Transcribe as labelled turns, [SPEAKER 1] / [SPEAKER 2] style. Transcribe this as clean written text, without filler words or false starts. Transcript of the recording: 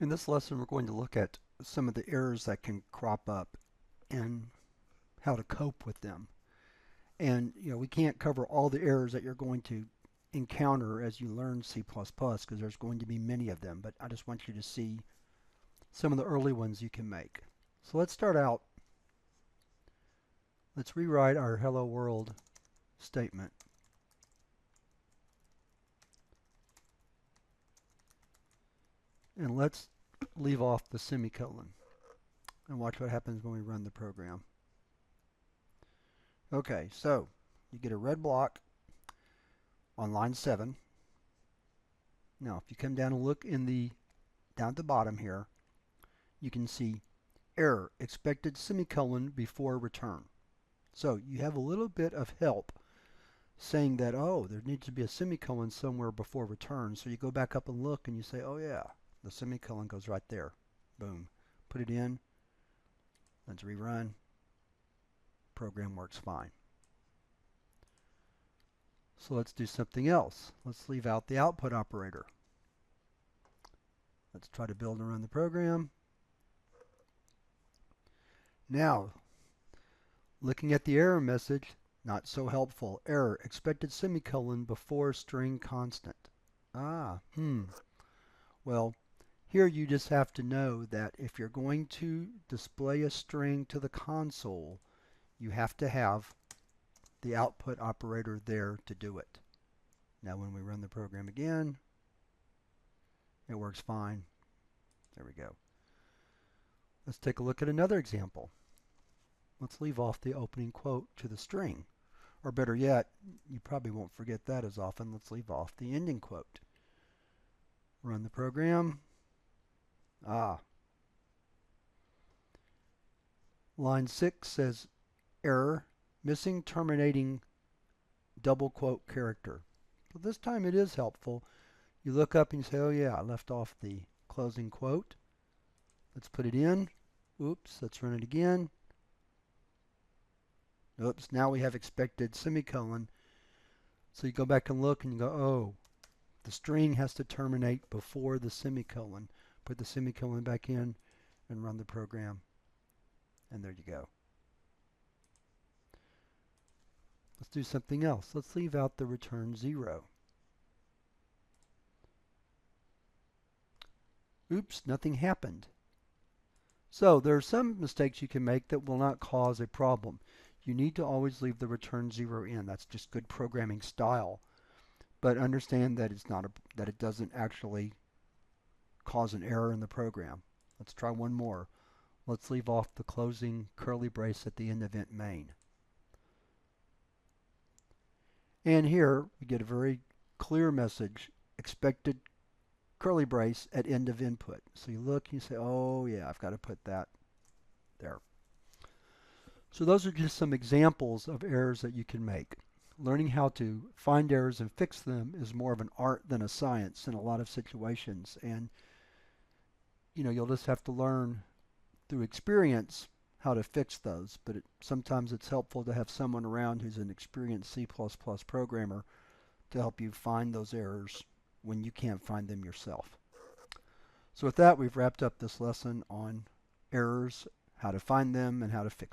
[SPEAKER 1] In this lesson, we're going to look at some of the errors that can crop up and how to cope with them. And we can't cover all the errors that you're going to encounter as you learn C++ because there's going to be many of them, but I just want you to see some of the early ones you can make. So let's start out. Let's rewrite our hello world statement. And let's leave off the semicolon and watch what happens when we run the program. Okay, so you get a red block on line 7. Now, if you come down and look down at the bottom here, you can see error, expected semicolon before return. So you have a little bit of help saying that, oh, there needs to be a semicolon somewhere before return. So you go back up and look and you say, oh yeah, the semicolon goes right there. Boom. Put it in. Let's rerun. Program works fine. So let's do something else. Let's leave out the output operator. Let's try to build and run the program. Now, looking at the error message, not so helpful. Error, expected semicolon before string constant. Well, here you just have to know that if you're going to display a string to the console, you have to have the output operator there to do it. Now when we run the program again, it works fine. There we go. Let's take a look at another example. Let's leave off the opening quote to the string. Or better yet, you probably won't forget that as often. Let's leave off the ending quote. Run the program. Line 6 says error, missing terminating double quote character. So this time it is helpful. You look up and you say, oh yeah, I left off the closing quote. Let's put it in. Oops, let's run it again. Oops, now we have expected semicolon. So you go back and look and you go, oh, the string has to terminate before the semicolon. Put the semicolon back in and run the program. And there you go. Let's do something else. Let's leave out the return 0. Oops, nothing happened. So there are some mistakes you can make that will not cause a problem. You need to always leave the return 0 in. That's just good programming style. But understand that that it doesn't actually cause an error in the program. Let's try one more. Let's leave off the closing curly brace at the end of int main. And here we get a very clear message, expected curly brace at end of input. So you look and you say, oh yeah, I've got to put that there. So those are just some examples of errors that you can make. Learning how to find errors and fix them is more of an art than a science in a lot of situations. And you'll just have to learn through experience how to fix those. But sometimes it's helpful to have someone around who's an experienced C++ programmer to help you find those errors when you can't find them yourself. So with that, we've wrapped up this lesson on errors, how to find them, and how to fix them.